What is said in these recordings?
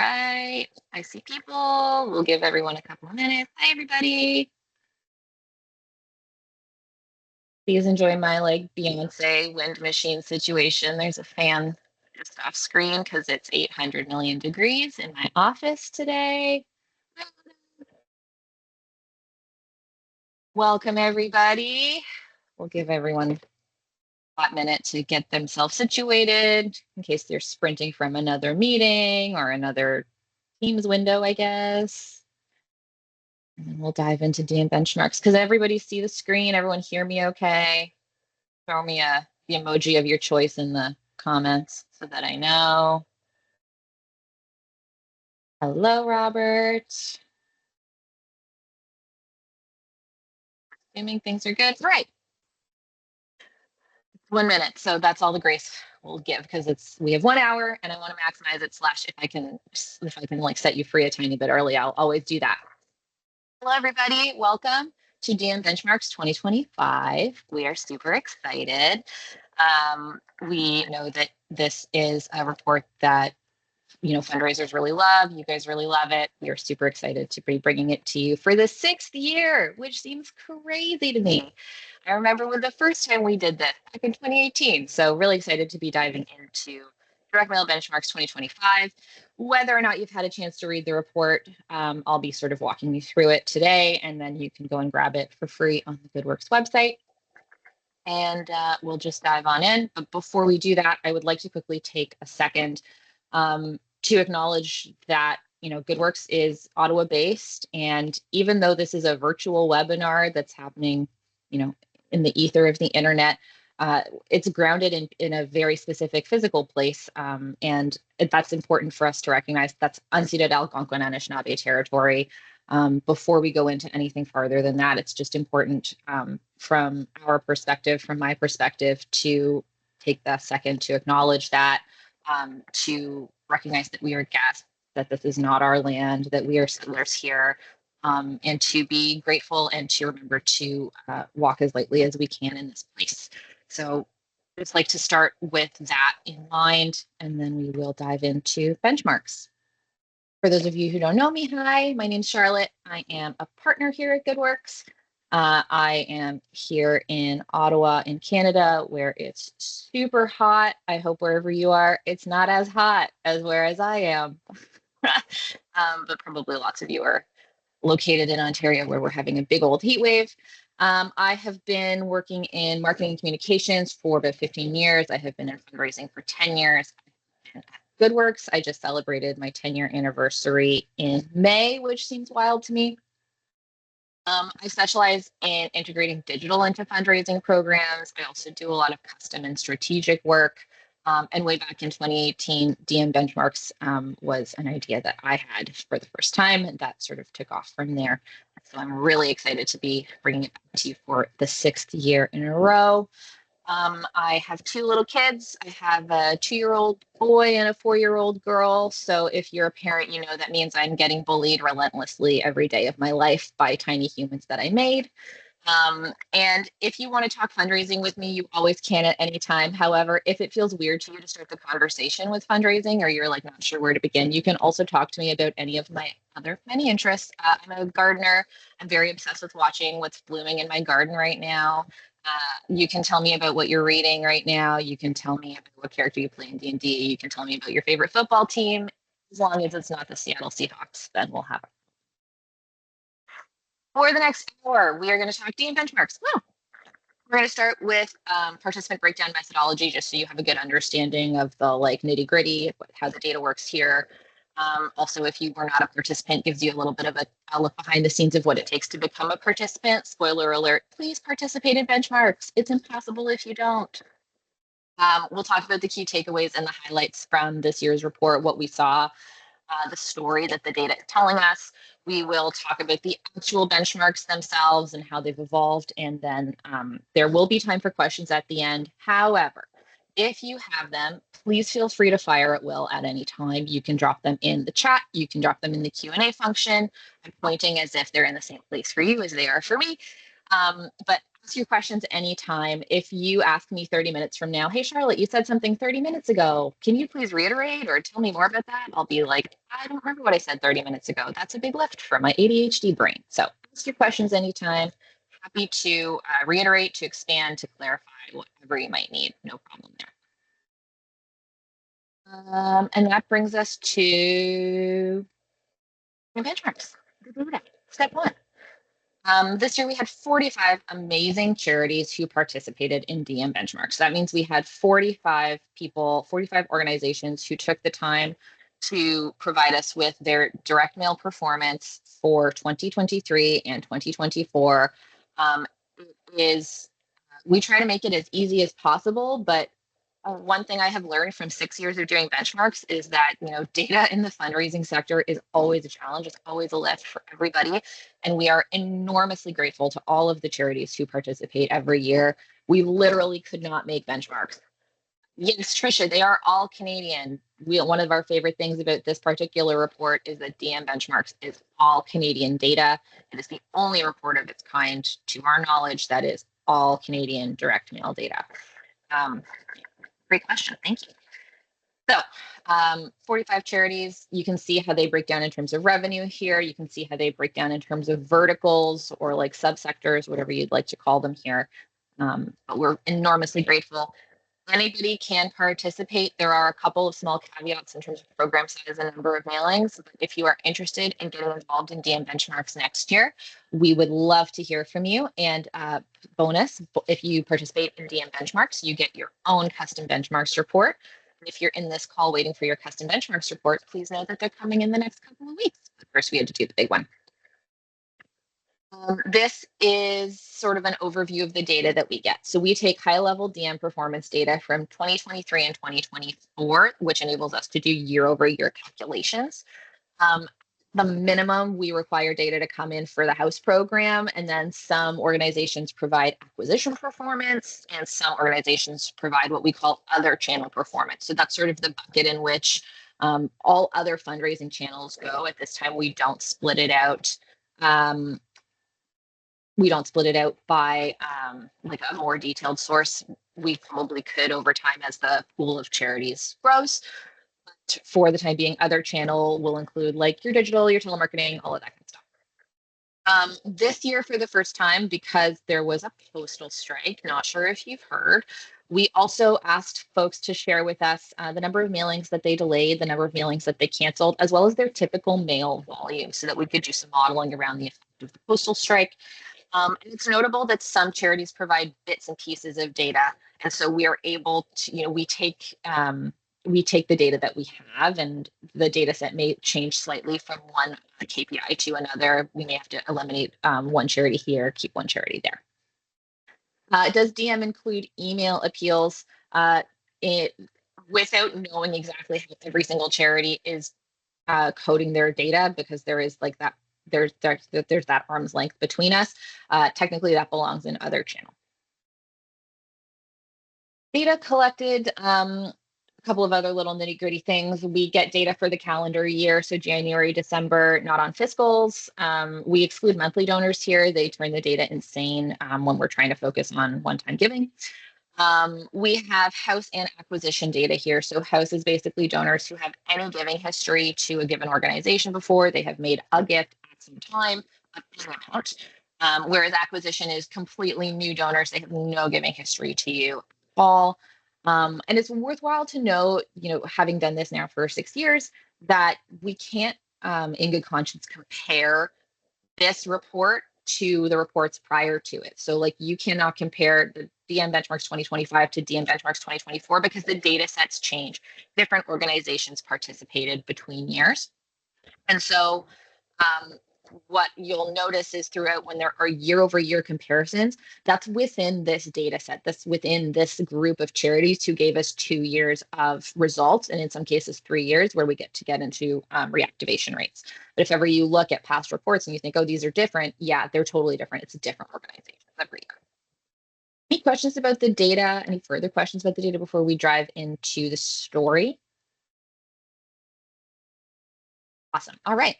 right. I see people. We'll give everyone a couple of minutes. Hi, everybody. Please enjoy my like Beyonce wind machine situation. There's a fan just off screen because it's 800 million degrees in my office today. Welcome, everybody. We'll give everyone a hot minute to get themselves situated in case they're sprinting from another meeting or another Teams window, I guess. And then we'll dive into DM benchmarks. Because everybody see the screen? Everyone hear me okay? Throw me the emoji of your choice in the comments so that I know. Hello, Robert. Assuming things are good. Right. 1 minute. So that's all the grace we'll give because we have 1 hour and I want to maximize it. Slash if I can like set you free a tiny bit early, I'll always do that. Hello, everybody. Welcome to DM Benchmarks 2025. We are super excited. We know that this is a report that fundraisers really love. You guys really love it. We are super excited to be bringing it to you for the 6th year, which seems crazy to me. I remember when the first time we did this back in 2018. So really excited to be diving into Direct Mail Benchmarks 2025. Whether or not you've had a chance to read the report, I'll be sort of walking you through it today, and then you can go and grab it for free on the GoodWorks website. And we'll just dive on in. But before we do that, I would like to quickly take a second to acknowledge that GoodWorks is Ottawa based, and even though this is a virtual webinar that's happening in the ether of the internet, it's grounded in a very specific physical place, and that's important for us to recognize. That's unceded Algonquin Anishinaabe territory. Before we go into anything farther than that, it's just important from our perspective, from my perspective, to take that second to acknowledge that, to recognize that we are guests, that this is not our land, that we are settlers here, and to be grateful and to remember to walk as lightly as we can in this place. So I'd just like to start with that in mind, and then we will dive into benchmarks. For those of you who don't know me, hi, my name's Charlotte. I am a partner here at GoodWorks. I am here in Ottawa in Canada, where it's super hot. I hope wherever you are, it's not as hot as whereas I am. But probably lots of you are located in Ontario, where we're having a big old heat wave. I have been working in marketing and communications for about 15 years. I have been in fundraising for 10 years. GoodWorks, I just celebrated my 10-year anniversary in May, which seems wild to me. I specialize in integrating digital into fundraising programs. I also do a lot of custom and strategic work. And way back in 2018, DM Benchmarks was an idea that I had for the first time, and that sort of took off from there. So I'm really excited to be bringing it back to you for the 6th year in a row. I have 2 little kids. I have a 2-year-old boy and a 4-year-old girl. So if you're a parent, that means I'm getting bullied relentlessly every day of my life by tiny humans that I made. And if you want to talk fundraising with me, you always can at any time. However, if it feels weird to you to start the conversation with fundraising, or you're like not sure where to begin, you can also talk to me about any of my other many interests. I'm a gardener. I'm very obsessed with watching what's blooming in my garden right now. You can tell me about what you're reading right now. You can tell me about what character you play in D&D. You can tell me about your favorite football team. As long as it's not the Seattle Seahawks, then we'll have it. For the next hour, we are going to talk DM benchmarks. Well, we're going to start with participant breakdown methodology, just so you have a good understanding of the nitty gritty, how the data works here. Also, if you were not a participant, gives you a little bit of a look behind the scenes of what it takes to become a participant. Spoiler alert, please participate in benchmarks. It's impossible if you don't. We'll talk about the key takeaways and the highlights from this year's report, what we saw, the story that the data is telling us. We will talk about the actual benchmarks themselves and how they've evolved, and then there will be time for questions at the end. However, if you have them, please feel free to fire at will at any time. You can drop them in the chat. You can drop them in the Q&A function. I'm pointing as if they're in the same place for you as they are for me. But ask your questions anytime. If you ask me 30 minutes from now, hey, Charlotte, you said something 30 minutes ago. Can you please reiterate or tell me more about that? I'll be like, I don't remember what I said 30 minutes ago. That's a big lift for my ADHD brain. So ask your questions anytime. Happy to reiterate, to expand, to clarify whatever you might need. No problem there. And that brings us to benchmarks. Step one. This year we had 45 amazing charities who participated in DM benchmarks. That means we had 45 people, 45 organizations who took the time to provide us with their direct mail performance for 2023 and 2024. We try to make it as easy as possible, but one thing I have learned from 6 years of doing benchmarks is that, data in the fundraising sector is always a challenge. It's always a lift for everybody. And we are enormously grateful to all of the charities who participate every year. We literally could not make benchmarks. Yes, Trisha, they are all Canadian. One of our favorite things about this particular report is that DM Benchmarks is all Canadian data. It is the only report of its kind, to our knowledge, that is all Canadian direct mail data. Great question. Thank you. So 45 charities, you can see how they break down in terms of revenue here. You can see how they break down in terms of verticals or like subsectors, whatever you'd like to call them here. But we're enormously grateful. Anybody can participate. There are a couple of small caveats in terms of program size and number of mailings. But if you are interested in getting involved in DM benchmarks next year, we would love to hear from you. And bonus, if you participate in DM benchmarks, you get your own custom benchmarks report. And if you're in this call waiting for your custom benchmarks report, please know that they're coming in the next couple of weeks. But first, we had to do the big one. This is sort of an overview of the data that we get. So we take high-level DM performance data from 2023 and 2024, which enables us to do year-over-year calculations. The minimum, we require data to come in for the house program, and then some organizations provide acquisition performance, and some organizations provide what we call other channel performance. So that's sort of the bucket in which all other fundraising channels go. At this time, we don't split it out. We don't split it out by like a more detailed source. We probably could over time as the pool of charities grows. But for the time being, other channel will include like your digital, your telemarketing, all of that kind of stuff. This year, for the first time, because there was a postal strike, not sure if you've heard, we also asked folks to share with us the number of mailings that they delayed, the number of mailings that they canceled, as well as their typical mail volume, so that we could do some modeling around the effect of the postal strike. And it's notable that some charities provide bits and pieces of data. And so we are able to, we take the data that we have, and the data set may change slightly from one KPI to another. We may have to eliminate one charity here, keep one charity there. Does DM include email appeals? Without knowing exactly how every single charity is coding their data, because there is like that, there's that arm's length between us. Technically, that belongs in other channel. Data collected. A couple of other little nitty gritty things. We get data for the calendar year, so January, December, not on fiscals. We exclude monthly donors here. They turn the data insane when we're trying to focus on one-time giving. We have house and acquisition data here. So house is basically donors who have any giving history to a given organization before. They have made a gift at some time, whereas acquisition is completely new donors. They have no giving history to you at all. And it's worthwhile to note, having done this now for 6 years, that we can't, in good conscience, compare this report to the reports prior to it. So like you cannot compare the DM Benchmarks 2025 to DM Benchmarks 2024 because the data sets change. Different organizations participated between years. And so what you'll notice is throughout when there are year-over-year comparisons, that's within this data set, that's within this group of charities who gave us 2 years of results, and in some cases 3 years, where we get into reactivation rates. But if ever you look at past reports and you think, oh, these are different, yeah, they're totally different. It's a different organization every year. Any questions about the data? Any further questions about the data before we dive into the story? Awesome. All right.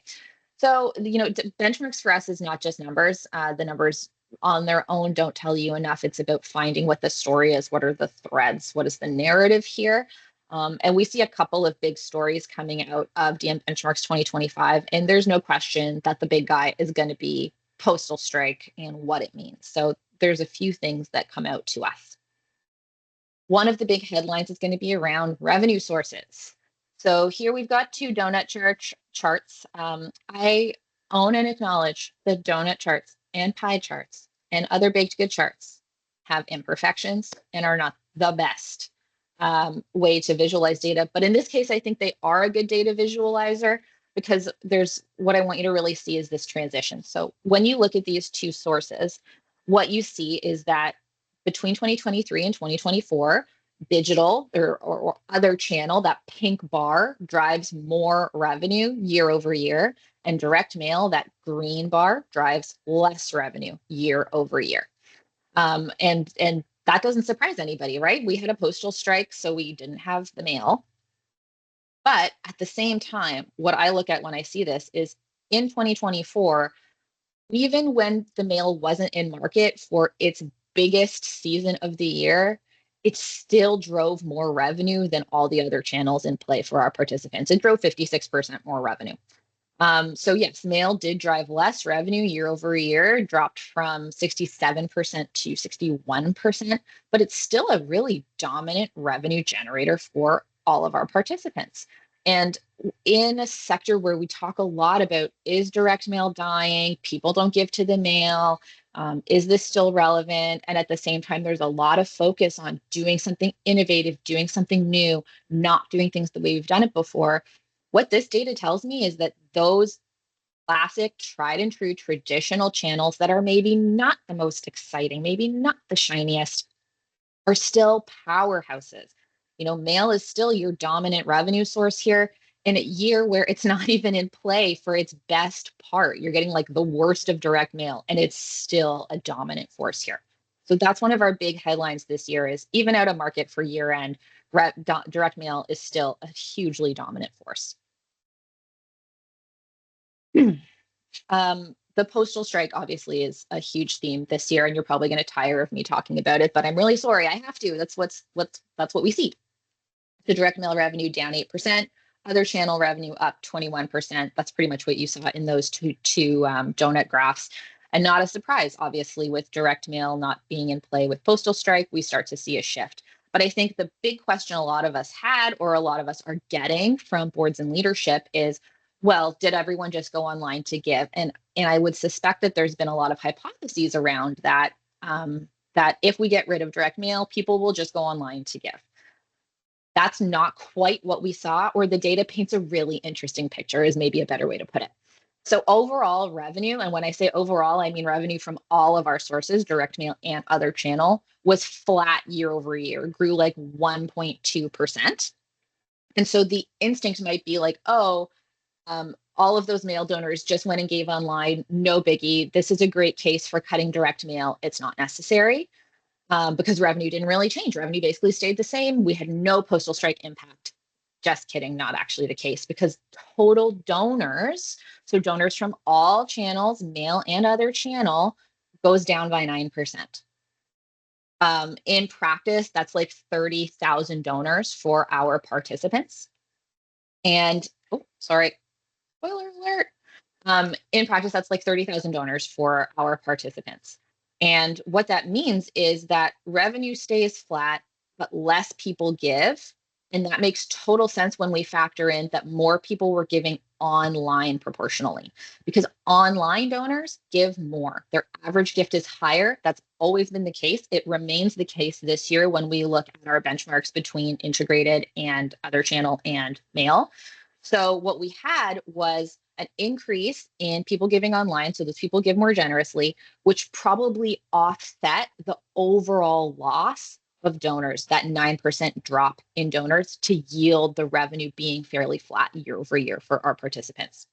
So, benchmarks for us is not just numbers. The numbers on their own don't tell you enough. It's about finding what the story is. What are the threads? What is the narrative here? And we see a couple of big stories coming out of DM Benchmarks 2025. And there's no question that the big guy is going to be postal strike and what it means. So there's a few things that come out to us. One of the big headlines is going to be around revenue sources. So here we've got two donut charts. I own and acknowledge the donut charts and pie charts and other baked good charts have imperfections and are not the best way to visualize data. But in this case, I think they are a good data visualizer because there's what I want you to really see is this transition. So when you look at these two sources, what you see is that between 2023 and 2024, digital or other channel, that pink bar drives more revenue year over year, and direct mail, that green bar, drives less revenue year over year. And that doesn't surprise anybody, right? We had a postal strike, so we didn't have the mail. But at the same time, what I look at when I see this is in 2024, even when the mail wasn't in market for its biggest season of the year, it still drove more revenue than all the other channels in play for our participants. It drove 56% more revenue. So yes, mail did drive less revenue year over year, dropped from 67% to 61%, but it's still a really dominant revenue generator for all of our participants. And in a sector where we talk a lot about, is direct mail dying? People don't give to the mail. Is this still relevant? And at the same time, there's a lot of focus on doing something innovative, doing something new, not doing things the way we've done it before. What this data tells me is that those classic, tried and true traditional channels that are maybe not the most exciting, maybe not the shiniest, are still powerhouses. You know, mail is still your dominant revenue source here in a year where it's not even in play for its best part. You're getting like the worst of direct mail, and it's still a dominant force here. So that's one of our big headlines this year is even out of market for year end, direct mail is still a hugely dominant force. The postal strike obviously is a huge theme this year, and you're probably going to tire of me talking about it, but I'm really sorry. I have to. That's what we see. The direct mail revenue down 8%, other channel revenue up 21%. That's pretty much what you saw in those two donut graphs. And not a surprise, obviously, with direct mail not being in play with postal strike, we start to see a shift. But I think the big question a lot of us had, or a lot of us are getting from boards and leadership is, well, did everyone just go online to give? And I would suspect that there's been a lot of hypotheses around that, that if we get rid of direct mail, people will just go online to give. That's not quite what we saw, or the data paints a really interesting picture is maybe a better way to put it. So overall revenue, and when I say overall, I mean revenue from all of our sources, direct mail and other channel, was flat year over year, grew like 1.2%. And so the instinct might be like, oh, all of those mail donors just went and gave online, no biggie. This is a great case for cutting direct mail. It's not necessary because revenue didn't really change. Revenue basically stayed the same. We had no postal strike impact. Just kidding, not actually the case, because total donors, so donors from all channels, mail and other channel, goes down by 9%. In practice, that's like 30,000 donors for our participants. And, oh, sorry, spoiler alert. In practice, that's like 30,000 donors for our participants. And what that means is that revenue stays flat, but less people give. And that makes total sense when we factor in that more people were giving online proportionally, because online donors give more. Their average gift is higher. That's always been the case. It remains the case this year when we look at our benchmarks between integrated and other channel and mail. So what we had was an increase in people giving online. So those people give more generously, which probably offset the overall loss of donors, that 9% drop in donors, to yield the revenue being fairly flat year over year for our participants.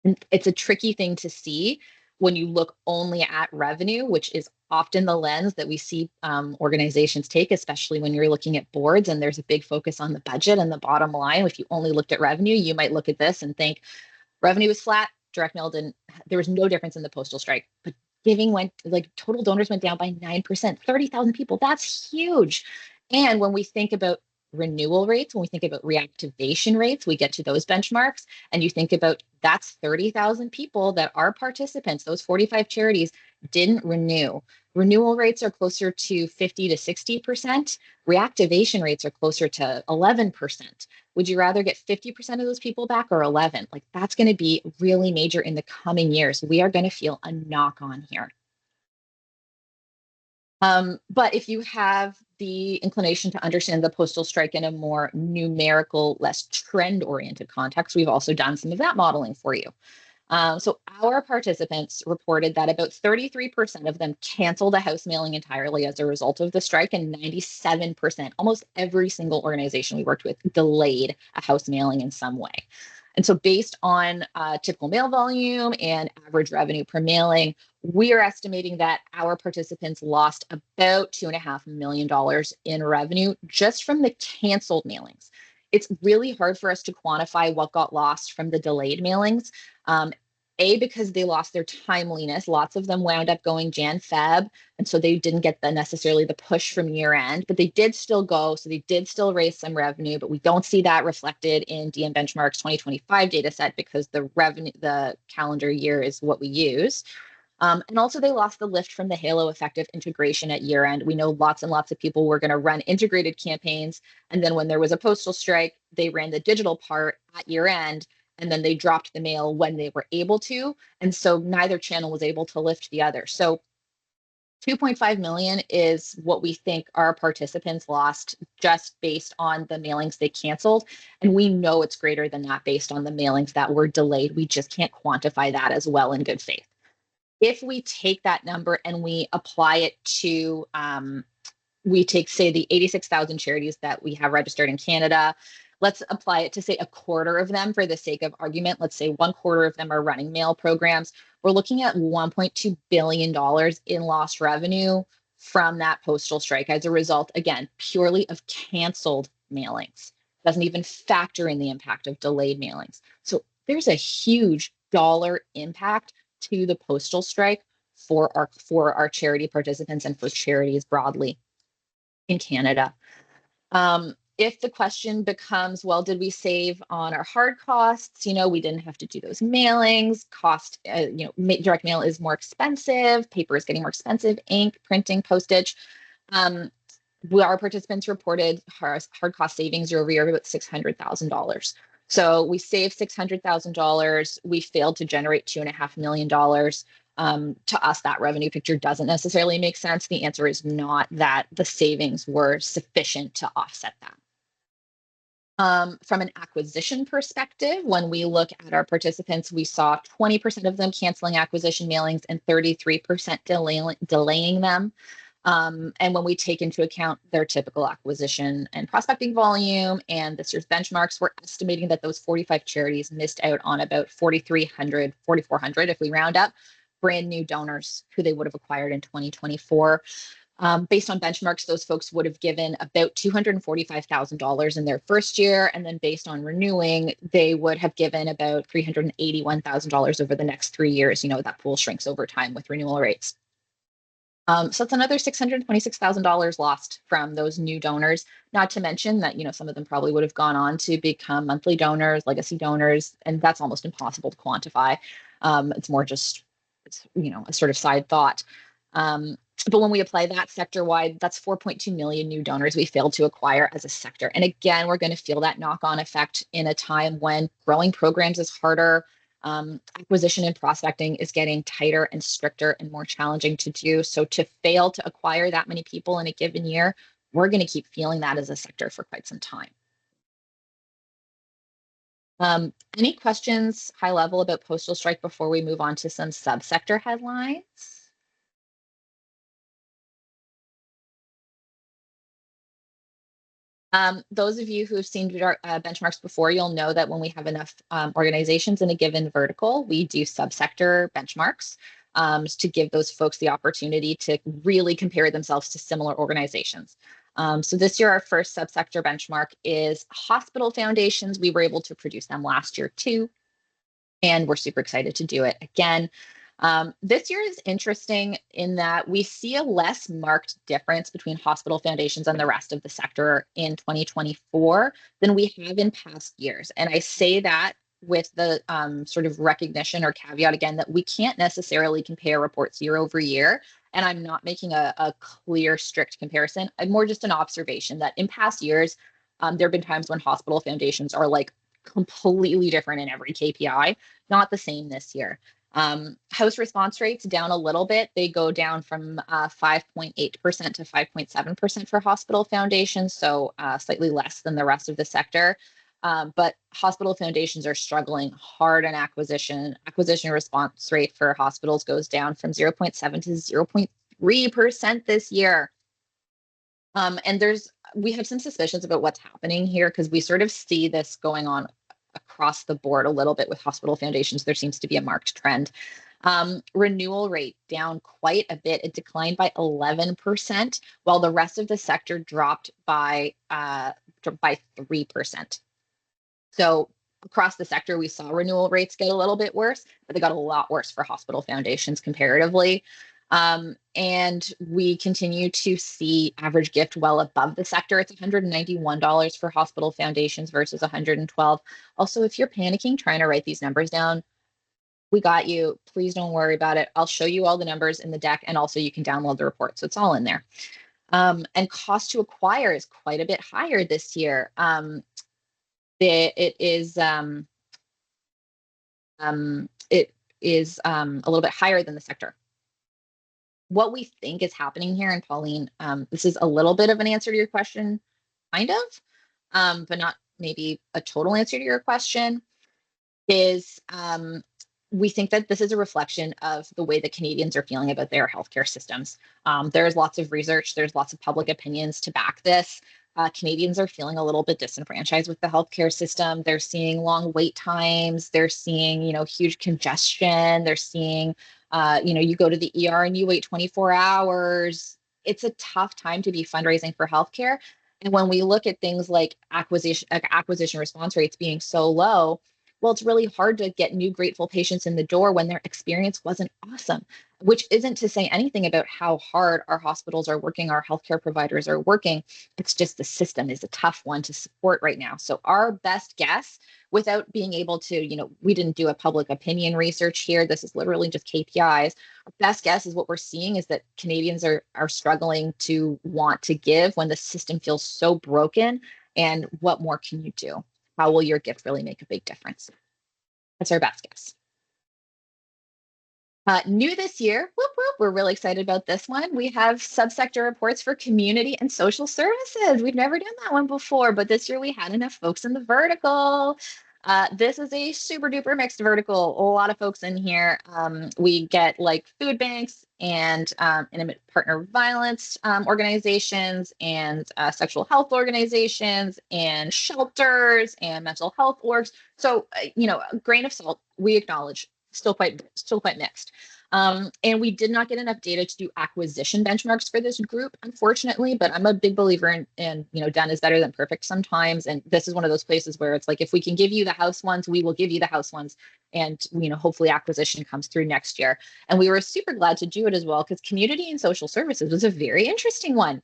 And it's a tricky thing to see when you look only at revenue, which is often the lens that we see organizations take, especially when you're looking at boards and there's a big focus on the budget and the bottom line. If you only looked at revenue, you might look at this and think revenue was flat, direct mail didn't, there was no difference in the postal strike, but giving went, like total donors went down by 9%, 30,000 people. That's huge. And when we think about renewal rates, when we think about reactivation rates, we get to those benchmarks, and you think about that's 30,000 people that are participants, those 45 charities didn't renew. Renewal rates are closer to 50 to 60%. Reactivation rates are closer to 11%. Would you rather get 50% of those people back or 11? Like that's going to be really major in the coming years. We are going to feel a knock on here. But if you have the inclination to understand the postal strike in a more numerical, less trend oriented context, we've also done some of that modeling for you. So our participants reported that about 33% of them canceled a house mailing entirely as a result of the strike, and 97%, almost every single organization we worked with, delayed a house mailing in some way. And so based on typical mail volume and average revenue per mailing, we are estimating that our participants lost about $2.5 million in revenue just from the canceled mailings. It's really hard for us to quantify what got lost from the delayed mailings. Because they lost their timeliness. Lots of them wound up going Jan Feb, and so they didn't get necessarily the push from year end, but they did still go, so they did still raise some revenue, but we don't see that reflected in DM Benchmark's 2025 data set because the calendar year is what we use. And also they lost the lift from the halo effect of integration at year end. We know lots and lots of people were going to run integrated campaigns, and then when there was a postal strike, they ran the digital part at year end, and then they dropped the mail when they were able to. And so neither channel was able to lift the other. So 2.5 million is what we think our participants lost just based on the mailings they canceled. And we know it's greater than that based on the mailings that were delayed. We just can't quantify that as well in good faith. If we take that number and we apply it to, we take, say, the 86,000 charities that we have registered in Canada, let's apply it to, say, a quarter of them for the sake of argument. Let's say 1/4 of them are running mail programs. We're looking at $1.2 billion in lost revenue from that postal strike as a result, again, purely of canceled mailings. Doesn't even factor in the impact of delayed mailings. So there's a huge dollar impact to the postal strike for our charity participants and for charities broadly in Canada. If the question becomes, well, did we save on our hard costs? We didn't have to do those mailings. Direct mail is more expensive. Paper is getting more expensive. Ink, printing, postage. Our participants reported hard cost savings year over year of about $600,000. So we saved $600,000. We failed to generate $2.5 million. To us, that revenue picture doesn't necessarily make sense. The answer is not that the savings were sufficient to offset that. From an acquisition perspective, when we look at our participants, we saw 20% of them canceling acquisition mailings and 33% delaying them. And when we take into account their typical acquisition and prospecting volume and this year's benchmarks, we're estimating that those 45 charities missed out on about 4,300, 4,400 if we round up, brand new donors who they would have acquired in 2024. Based on benchmarks, those folks would have given about $245,000 in their first year. And then based on renewing, they would have given about $381,000 over the next 3 years. That pool shrinks over time with renewal rates. So it's another $626,000 lost from those new donors, not to mention that, some of them probably would have gone on to become monthly donors, legacy donors, and that's almost impossible to quantify. It's more just, a sort of side thought. But when we apply that sector-wide, that's 4.2 million new donors we failed to acquire as a sector. And again, we're going to feel that knock-on effect in a time when growing programs is harder. Acquisition and prospecting is getting tighter and stricter and more challenging to do. So to fail to acquire that many people in a given year, we're going to keep feeling that as a sector for quite some time. Any questions high level about postal strike before we move on to some subsector headlines? Those of you who have seen benchmarks before, you'll know that when we have enough organizations in a given vertical, we do subsector benchmarks to give those folks the opportunity to really compare themselves to similar organizations. So this year, our first subsector benchmark is hospital foundations. We were able to produce them last year too, and we're super excited to do it again. This year is interesting in that we see a less marked difference between hospital foundations and the rest of the sector in 2024 than we have in past years. And I say that with the sort of recognition or caveat again that we can't necessarily compare reports year over year. And I'm not making a clear, strict comparison. I'm more just an observation that in past years, there have been times when hospital foundations are like completely different in every KPI, not the same this year. House response rates down a little bit. They go down from 5.8% to 5.7% for hospital foundations, so slightly less than the rest of the sector. But hospital foundations are struggling hard in acquisition. Acquisition response rate for hospitals goes down from 0.7 to 0.3% this year. And we have some suspicions about what's happening here because we sort of see this going on across the board a little bit with hospital foundations. There seems to be a marked trend. Renewal rate down quite a bit. It declined by 11%, while the rest of the sector dropped by 3%. So across the sector, we saw renewal rates get a little bit worse, but they got a lot worse for hospital foundations comparatively. And we continue to see average gift well above the sector. It's $191 for hospital foundations versus $112. Also, if you're panicking trying to write these numbers down, we got you. Please don't worry about it. I'll show you all the numbers in the deck, and also you can download the report. So it's all in there. And cost to acquire is quite a bit higher this year. It is a little bit higher than the sector. What we think is happening here, and Pauline, this is a little bit of an answer to your question, kind of, but not maybe a total answer to your question, is we think that this is a reflection of the way that Canadians are feeling about their healthcare systems. There's lots of research, there's lots of public opinions to back this. Canadians are feeling a little bit disenfranchised with the healthcare system. They're seeing long wait times. They're seeing, huge congestion. They're seeing, you go to the ER and you wait 24 hours. It's a tough time to be fundraising for healthcare. And when we look at things like acquisition response rates being so low, well, it's really hard to get new grateful patients in the door when their experience wasn't awesome, which isn't to say anything about how hard our hospitals are working, our healthcare providers are working. It's just the system is a tough one to support right now. So our best guess, without being able to, we didn't do a public opinion research here. This is literally just KPIs. Our best guess is what we're seeing is that Canadians are struggling to want to give when the system feels so broken. And what more can you do? How will your gift really make a big difference? That's our best guess. New this year, whoop, whoop, we're really excited about this one. We have subsector reports for community and social services. We've never done that one before, but this year we had enough folks in the vertical. This is a super duper mixed vertical. A lot of folks in here. We get like food banks and intimate partner violence organizations and sexual health organizations and shelters and mental health orgs. So, a grain of salt, we acknowledge, still quite mixed. And we did not get enough data to do acquisition benchmarks for this group, unfortunately, but I'm a big believer in done is better than perfect sometimes. And this is one of those places where it's like, if we can give you the house ones, we will give you the house ones. And, hopefully acquisition comes through next year. And we were super glad to do it as well, because community and social services was a very interesting one.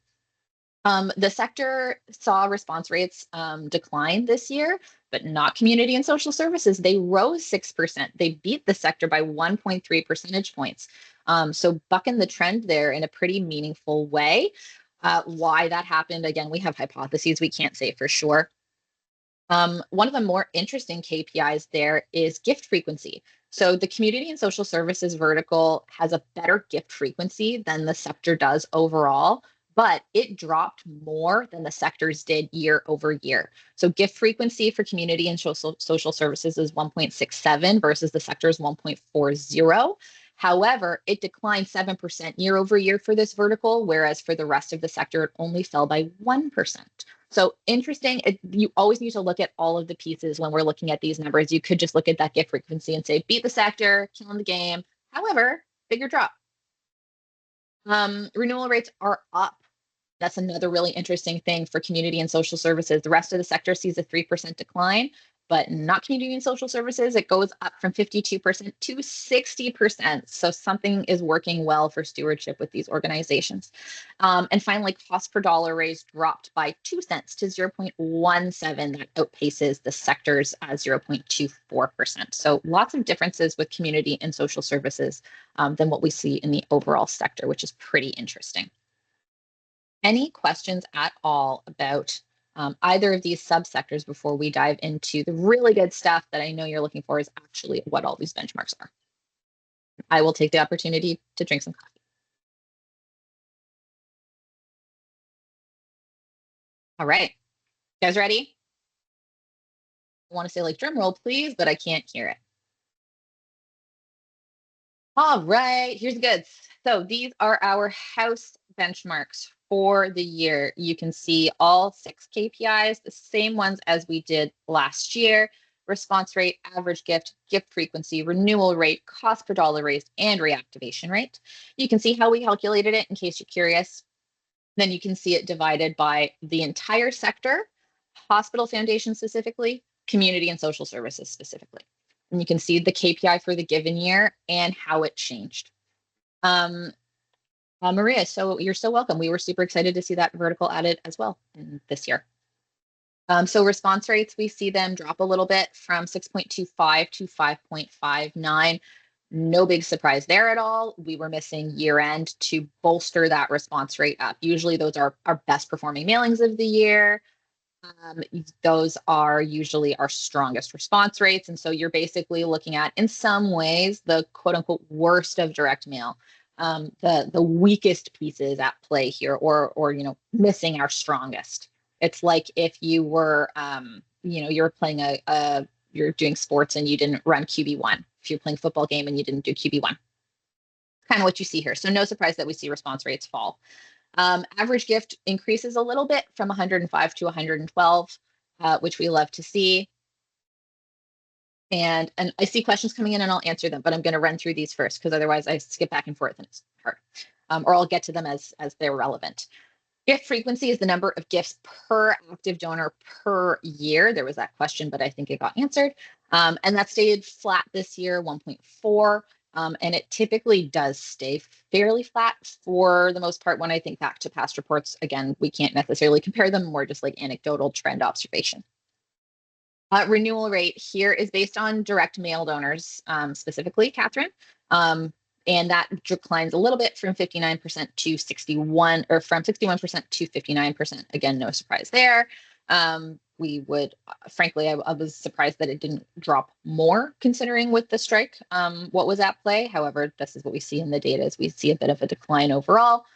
The sector saw response rates decline this year, but not community and social services. They rose 6%. They beat the sector by 1.3 percentage points. So bucking the trend there in a pretty meaningful way. Why that happened, again, we have hypotheses. We can't say for sure. One of the more interesting KPIs there is gift frequency. So the community and social services vertical has a better gift frequency than the sector does overall, but it dropped more than the sectors did year over year. So gift frequency for community and social services is 1.67 versus the sector's 1.40. However, it declined 7% year over year for this vertical, whereas for the rest of the sector, it only fell by 1%. So interesting. You always need to look at all of the pieces when we're looking at these numbers. You could just look at that gift frequency and say, beat the sector, killing the game. However, bigger drop. Renewal rates are up. That's another really interesting thing for community and social services. The rest of the sector sees a 3% decline. but not community and social services. It goes up from 52% to 60%. So something is working well for stewardship with these organizations. And finally, cost per dollar raised dropped by 2 cents to 0.17. That outpaces the sector's 0.24%. So lots of differences with community and social services than what we see in the overall sector, which is pretty interesting. Any questions at all about either of these subsectors before we dive into the really good stuff that I know you're looking for is actually what all these benchmarks are? I will take the opportunity to drink some coffee. All right, you guys ready? I want to say like drum roll, please, but I can't hear it. All right, here's the goods. So these are our house benchmarks for the year. You can see all 6 KPIs, the same ones as we did last year: response rate, average gift, gift frequency, renewal rate, cost per dollar raised, and reactivation rate. You can see how we calculated it in case you're curious. Then you can see it divided by the entire sector, hospital foundation specifically, community and social services specifically. And you can see the KPI for the given year and how it changed. Maria, so you're so welcome. We were super excited to see that vertical added as well in this year. So response rates, we see them drop a little bit from 6.25 to 5.59. No big surprise there at all. We were missing year end to bolster that response rate up. Usually those are our best performing mailings of the year. Those are usually our strongest response rates. And so you're basically looking at, in some ways, the quote unquote worst of direct mail. The weakest pieces at play here, or missing our strongest. It's like if you were you're playing you're doing sports and you didn't run QB1. If you're playing a football game and you didn't do QB1. Kind of what you see here. So no surprise that we see response rates fall. Average gift increases a little bit from 105 to 112, which we love to see. And I see questions coming in and I'll answer them, but I'm going to run through these first because otherwise I skip back and forth and it's hard. Or I'll get to them as they're relevant. Gift frequency is the number of gifts per active donor per year. There was that question, but I think it got answered. And that stayed flat this year, 1.4. And it typically does stay fairly flat for the most part when I think back to past reports. Again, we can't necessarily compare them, more just like anecdotal trend observation. Renewal rate here is based on direct mail donors, specifically, Catherine. And that declines a little bit from 59% to 61, or from 61% to 59%. Again, no surprise there. We would, frankly, I was surprised that it didn't drop more considering with the strike, what was at play. However, this is what we see in the data, is we see a bit of a decline overall.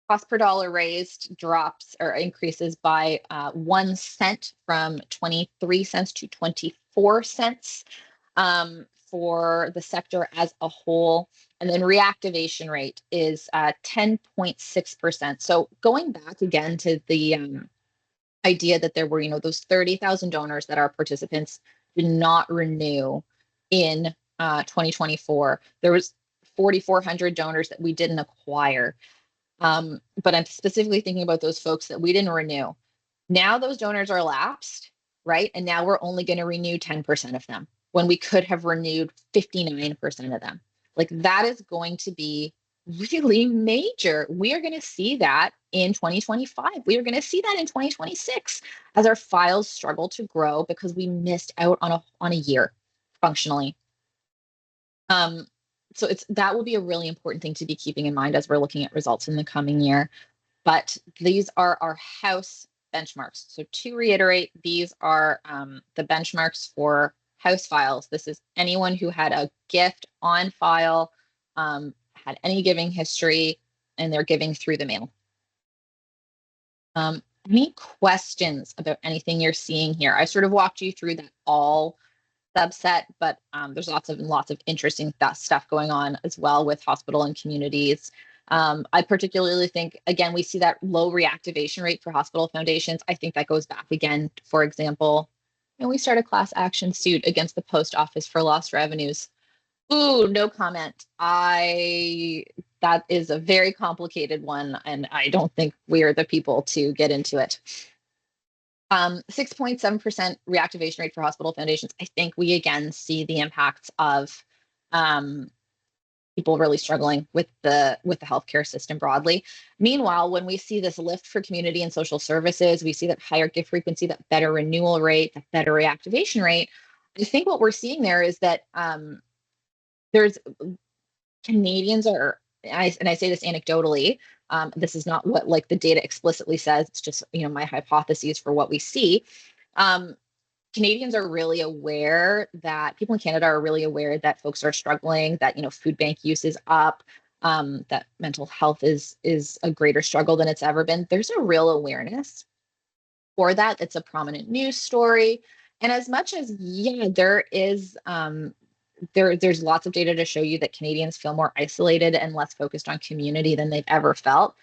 Cost per dollar raised drops or increases by 1 cent from 23 cents to 24 cents for the sector as a whole. And then reactivation rate is 10.6%. So going back again to the idea that there were, those 30,000 donors that our participants did not renew in 2024. There was 4,400 donors that we didn't acquire. But I'm specifically thinking about those folks that we didn't renew. Now those donors are lapsed, right? And now we're only going to renew 10% of them when we could have renewed 59% of them. Like, that is going to be really major. We are going to see that in 2025. We are going to see that in 2026 as our files struggle to grow because we missed out on a year functionally. So that will be a really important thing to be keeping in mind as we're looking at results in the coming year. But these are our house benchmarks. So to reiterate, these are the benchmarks for house files. This is anyone who had a gift on file, had any giving history, and they're giving through the mail. Any questions about anything you're seeing here? I sort of walked you through that all subset, but there's lots of interesting stuff going on as well with hospital and communities. I particularly think, again, we see that low reactivation rate for hospital foundations. I think that goes back again, for example, we start a class action suit against the post office for lost revenues. Ooh, no comment. That is a very complicated one, and I don't think we are the people to get into it. 6.7% reactivation rate for hospital foundations. I think we again see the impacts of people really struggling with the healthcare system broadly. Meanwhile, when we see this lift for community and social services, we see that higher gift frequency, that better renewal rate, that better reactivation rate. I think what we're seeing there is that there's Canadians are, and I say this anecdotally, this is not what like the data explicitly says, it's just, my hypotheses for what we see. Canadians are really aware that people in Canada are really aware that folks are struggling, that, food bank use is up, that mental health is a greater struggle than it's ever been. There's a real awareness for that. It's a prominent news story. And as much as, there is, there's lots of data to show you that Canadians feel more isolated and less focused on community than they've ever felt.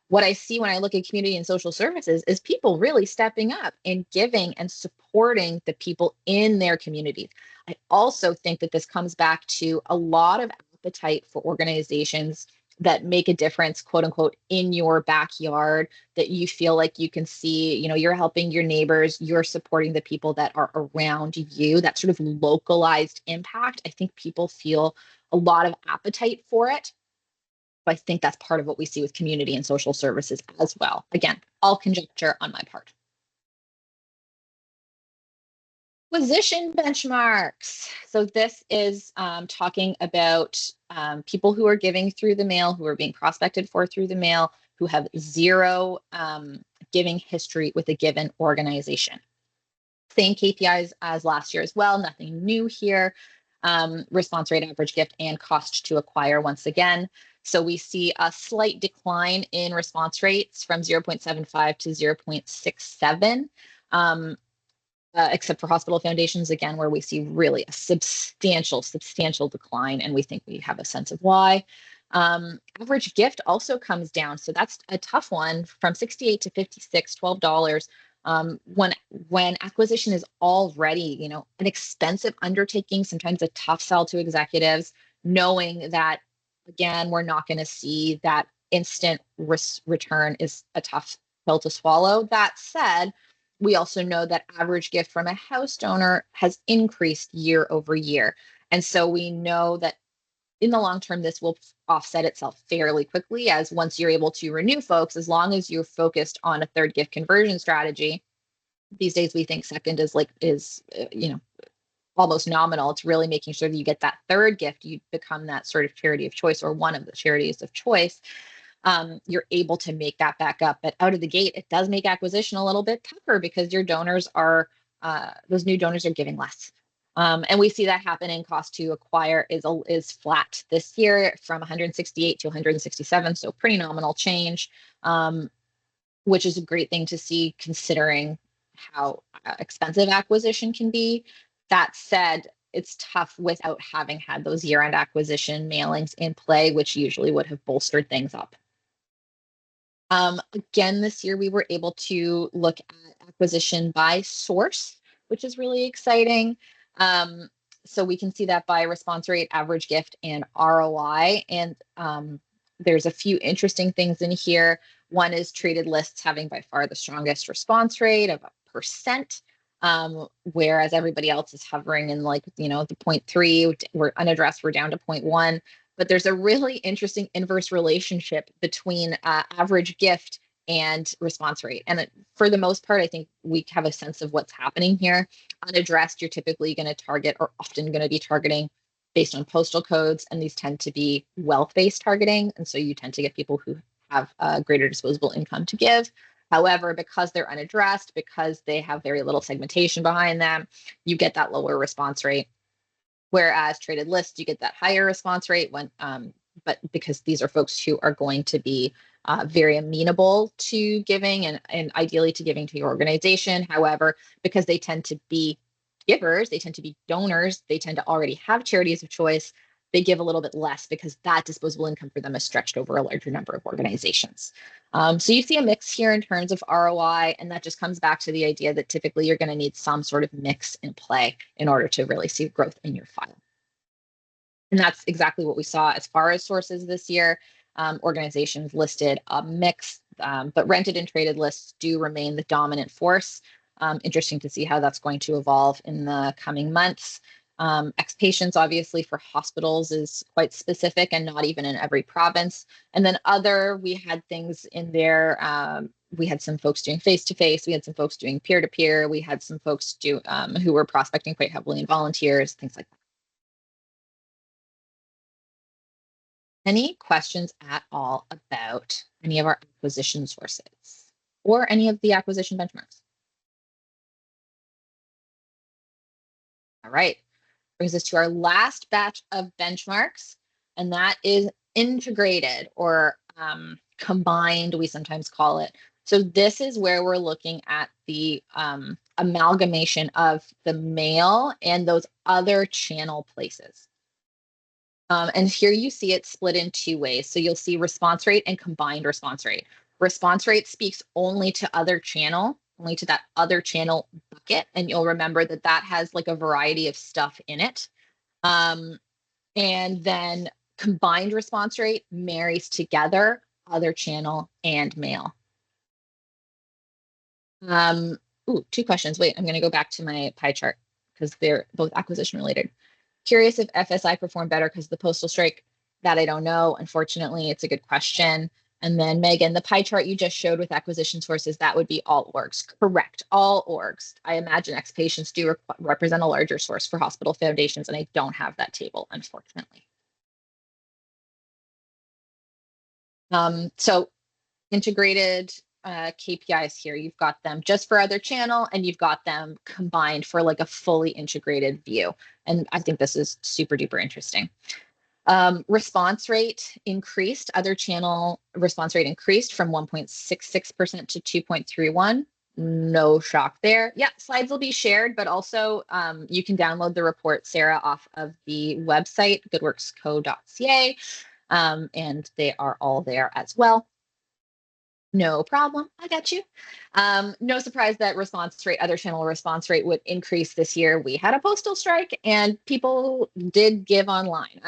What I see when I look at community and social services is people really stepping up and giving and supporting the people in their communities. I also think that this comes back to a lot of appetite for organizations that make a difference, quote unquote, in your backyard, that you feel like you can see, you're helping your neighbors, you're supporting the people that are around you, that sort of localized impact. I think people feel a lot of appetite for it. I think that's part of what we see with community and social services as well. Again, all conjecture on my part. Acquisition benchmarks. So this is talking about people who are giving through the mail, who are being prospected for through the mail, who have zero giving history with a given organization. Same KPIs as last year as well, nothing new here. Response rate, average gift, and cost to acquire once again. So we see a slight decline in response rates from 0.75 to 0.67, except for hospital foundations, again, where we see really a substantial decline, and we think we have a sense of why. Average gift also comes down. So that's a tough one, from 68 to 56, $12. When acquisition is already, an expensive undertaking, sometimes a tough sell to executives, knowing that, again, we're not going to see that instant return is a tough pill to swallow. That said, we also know that average gift from a house donor has increased year over year. And so we know that in the long term, this will offset itself fairly quickly, as once you're able to renew folks, as long as you're focused on a third gift conversion strategy. These days, we think second is almost nominal. It's really making sure that you get that third gift, you become that sort of charity of choice, or one of the charities of choice. You're able to make that back up. But out of the gate, it does make acquisition a little bit tougher, because your donors are, those new donors are giving less. And we see that happen in cost to acquire is flat this year, from 168 to 167. So pretty nominal change, which is a great thing to see, considering how expensive acquisition can be. That said, it's tough without having had those year-end acquisition mailings in play, which usually would have bolstered things up. Again, this year we were able to look at acquisition by source, which is really exciting. So we can see that by response rate, average gift, and ROI. And there's a few interesting things in here. One is traded lists having by far the strongest response rate of 1%, whereas everybody else is hovering in the 0.3. We're unaddressed, we're down to 0.1. But there's a really interesting inverse relationship between average gift and response rate. And for the most part, I think we have a sense of what's happening here. Unaddressed, you're typically going to target, or often going to be targeting, based on postal codes, and these tend to be wealth-based targeting. And so you tend to get people who have a greater disposable income to give. However, because they're unaddressed, because they have very little segmentation behind them, you get that lower response rate. Whereas traded lists, you get that higher response rate but because these are folks who are going to be very amenable to giving, and ideally to giving to your organization. However, because they tend to be givers, they tend to be donors, they tend to already have charities of choice, they give a little bit less, because that disposable income for them is stretched over a larger number of organizations. So you see a mix here in terms of ROI, and that just comes back to the idea that typically you're going to need some sort of mix in play in order to really see growth in your file. And that's exactly what we saw as far as sources this year. Organizations listed a mix, but rented and traded lists do remain the dominant force. Interesting to see how that's going to evolve in the coming months. Ex-patients, obviously, for hospitals is quite specific and not even in every province. And then other, we had things in there. We had some folks doing face-to-face. We had some folks doing peer-to-peer. We had some folks who were prospecting quite heavily in volunteers, things like that. Any questions at all about any of our acquisition sources or any of the acquisition benchmarks? All right, brings us to our last batch of benchmarks, and that is integrated or combined, we sometimes call it. So this is where we're looking at the amalgamation of the mail and those other channel places. And here you see it split in two ways. So you'll see response rate and combined response rate. Response rate speaks only to other channel, only to that other channel bucket. And you'll remember that that has like a variety of stuff in it. And then combined response rate marries together other channel and mail. Two questions. Wait, I'm going to go back to my pie chart because they're both acquisition related. Curious if FSI performed better because of the postal strike. That I don't know. Unfortunately, it's a good question. And then Megan, the pie chart you just showed with acquisition sources, that would be all orgs. Correct, all orgs. I imagine ex-patients do represent a larger source for hospital foundations, and I don't have that table, unfortunately. So integrated KPIs here. You've got them just for other channel, and you've got them combined for like a fully integrated view. And I think this is super duper interesting. Response rate increased. Other channel response rate increased from 1.66% to 2.31. No shock there. Yeah, slides will be shared, but also you can download the report, Sarah, off of the website, goodworksco.ca, and they are all there as well. No problem. I got you. No surprise that response rate, other channel response rate would increase this year. We had a postal strike and people did give online.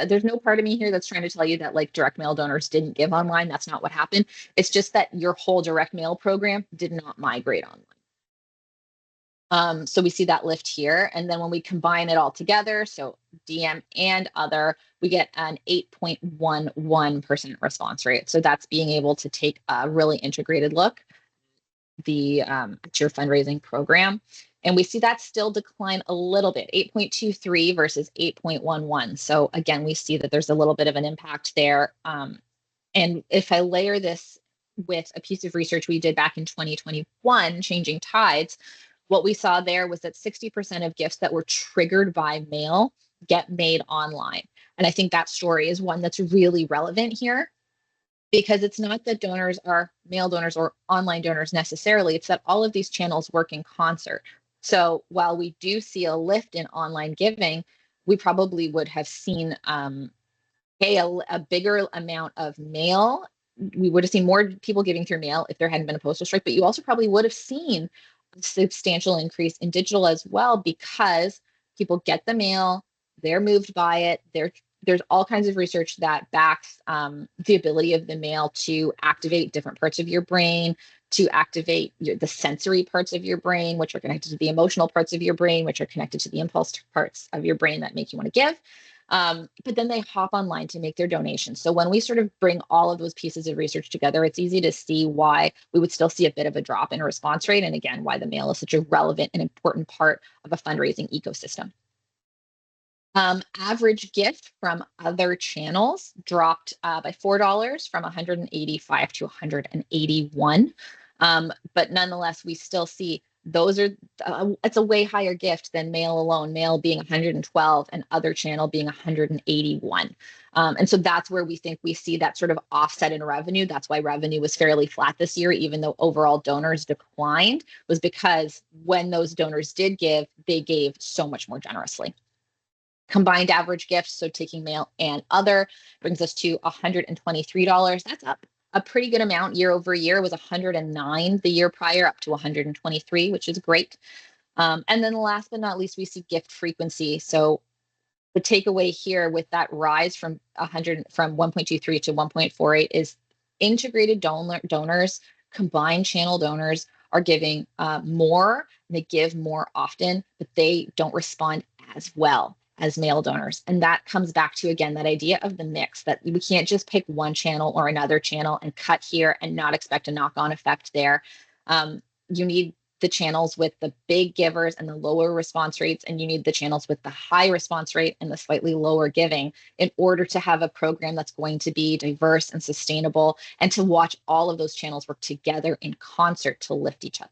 There's no part of me here that's trying to tell you that like direct mail donors didn't give online. That's not what happened. It's just that your whole direct mail program did not migrate online. So we see that lift here. And then when we combine it all together, so DM and other, we get an 8.11% response rate. So that's being able to take a really integrated look at your fundraising program. And we see that still decline a little bit, 8.23 versus 8.11. So again, we see that there's a little bit of an impact there. And if I layer this with a piece of research we did back in 2021, Changing Tides, what we saw there was that 60% of gifts that were triggered by mail get made online. And I think that story is one that's really relevant here because it's not that donors are mail donors or online donors necessarily. It's that all of these channels work in concert. So while we do see a lift in online giving, we probably would have seen a bigger amount of mail. We would have seen more people giving through mail if there hadn't been a postal strike, but you also probably would have seen a substantial increase in digital as well because people get the mail, they're moved by it. There's all kinds of research that backs the ability of the mail to activate different parts of your brain, to activate the sensory parts of your brain, which are connected to the emotional parts of your brain, which are connected to the impulse parts of your brain that make you want to give. But then they hop online to make their donations. So when we sort of bring all of those pieces of research together, it's easy to see why we would still see a bit of a drop in response rate. And again, why the mail is such a relevant and important part of a fundraising ecosystem. Average gift from other channels dropped by $4 from 185 to 181. But nonetheless, we still see it's a way higher gift than mail alone, mail being 112 and other channel being 181. And so that's where we think we see that sort of offset in revenue. That's why revenue was fairly flat this year, even though overall donors declined, was because when those donors did give, they gave so much more generously. Combined average gifts, so taking mail and other, brings us to $123. That's up a pretty good amount year over year. It was 109 the year prior, up to 123, which is great. And then last but not least, we see gift frequency. So the takeaway here with that rise from 1.23 to 1.48 is integrated donors, combined channel donors are giving more, and they give more often, but they don't respond as well as male donors. And that comes back to, again, that idea of the mix, that we can't just pick one channel or another channel and cut here and not expect a knock-on effect there. You need the channels with the big givers and the lower response rates, and you need the channels with the high response rate and the slightly lower giving in order to have a program that's going to be diverse and sustainable, and to watch all of those channels work together in concert to lift each other.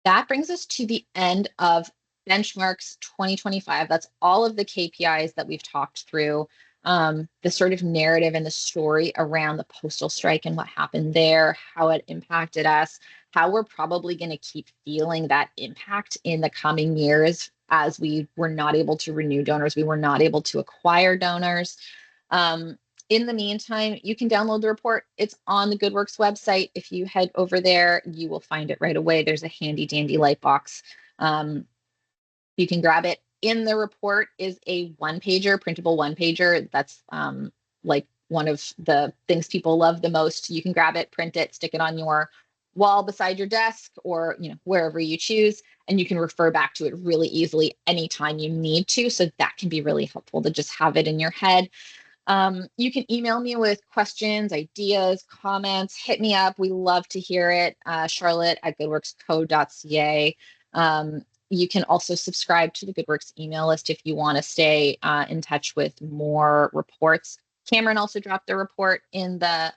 That brings us to the end of Benchmarks 2025. That's all of the KPIs that we've talked through, the sort of narrative and the story around the postal strike and what happened there, how it impacted us, how we're probably going to keep feeling that impact in the coming years as we were not able to renew donors, we were not able to acquire donors. In the meantime, you can download the report. It's on the GoodWorks website. If you head over there, you will find it right away. There's a handy dandy light box. You can grab it. In the report is a one-pager, printable one-pager. That's like one of the things people love the most. You can grab it, print it, stick it on your wall beside your desk, or wherever you choose, and you can refer back to it really easily anytime you need to. So that can be really helpful to just have it in your head. You can email me with questions, ideas, comments. Hit me up. We love to hear it. Charlotte@goodworksco.ca. You can also subscribe to the GoodWorks email list if you want to stay in touch with more reports. Cameron also dropped the report in the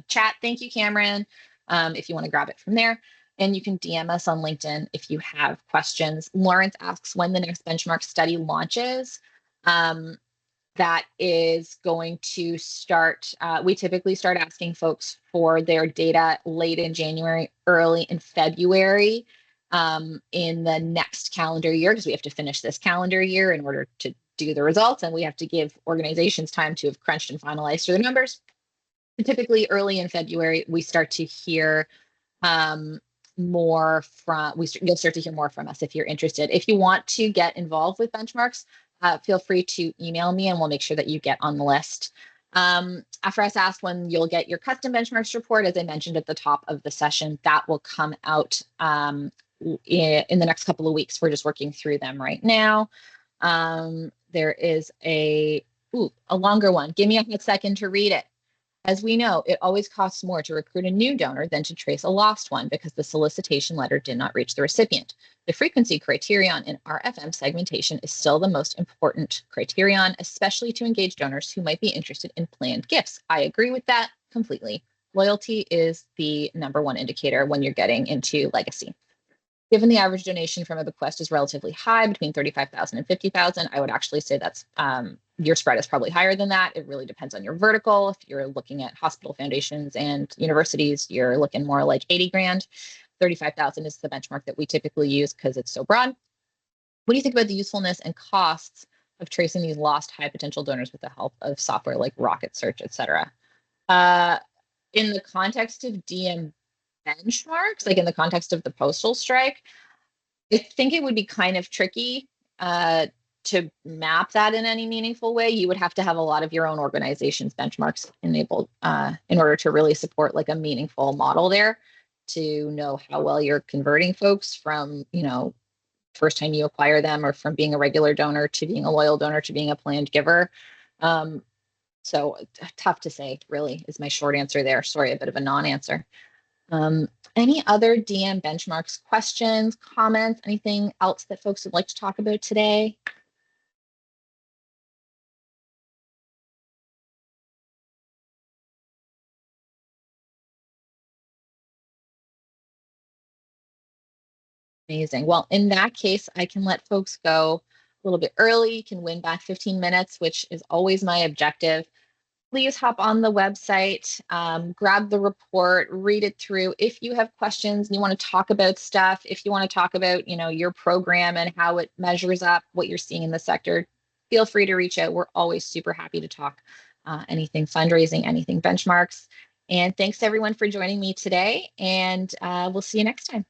chat. Thank you, Cameron, if you want to grab it from there. And you can DM us on LinkedIn if you have questions. Lawrence asks when the next benchmark study launches. That is going to start. We typically start asking folks for their data late in January, early in February, in the next calendar year, because we have to finish this calendar year in order to do the results, and we have to give organizations time to have crunched and finalized their numbers. And typically early in February, we start to hear more from, you'll start to hear more from us if you're interested. If you want to get involved with benchmarks, feel free to email me and we'll make sure that you get on the list. After I asked when you'll get your custom benchmarks report, as I mentioned at the top of the session, that will come out in the next couple of weeks. We're just working through them right now. There is a longer one. Give me a second to read it. As we know, it always costs more to recruit a new donor than to trace a lost one because the solicitation letter did not reach the recipient. The frequency criterion in RFM segmentation is still the most important criterion, especially to engage donors who might be interested in planned gifts. I agree with that completely. Loyalty is the #1 indicator when you're getting into legacy. Given the average donation from a bequest is relatively high, between 35,000 and 50,000, I would actually say that's your spread is probably higher than that. It really depends on your vertical. If you're looking at hospital foundations and universities, you're looking more like 80 grand. 35,000 is the benchmark that we typically use because it's so broad. What do you think about the usefulness and costs of tracing these lost high potential donors with the help of software like Rocket Search, et cetera? In the context of DM benchmarks, like in the context of the postal strike, I think it would be kind of tricky to map that in any meaningful way. You would have to have a lot of your own organization's benchmarks enabled in order to really support like a meaningful model there, to know how well you're converting folks from, first time you acquire them, or from being a regular donor to being a loyal donor to being a planned giver. So tough to say, really, is my short answer there. Sorry, a bit of a non-answer. Any other DM benchmarks questions, comments, anything else that folks would like to talk about today? Amazing. Well, in that case, I can let folks go a little bit early. You can win back 15 minutes, which is always my objective. Please hop on the website, grab the report, read it through. If you have questions and you want to talk about stuff, if you want to talk about, your program and how it measures up, what you're seeing in the sector, feel free to reach out. We're always super happy to talk anything fundraising, anything benchmarks. And thanks everyone for joining me today, and we'll see you next time.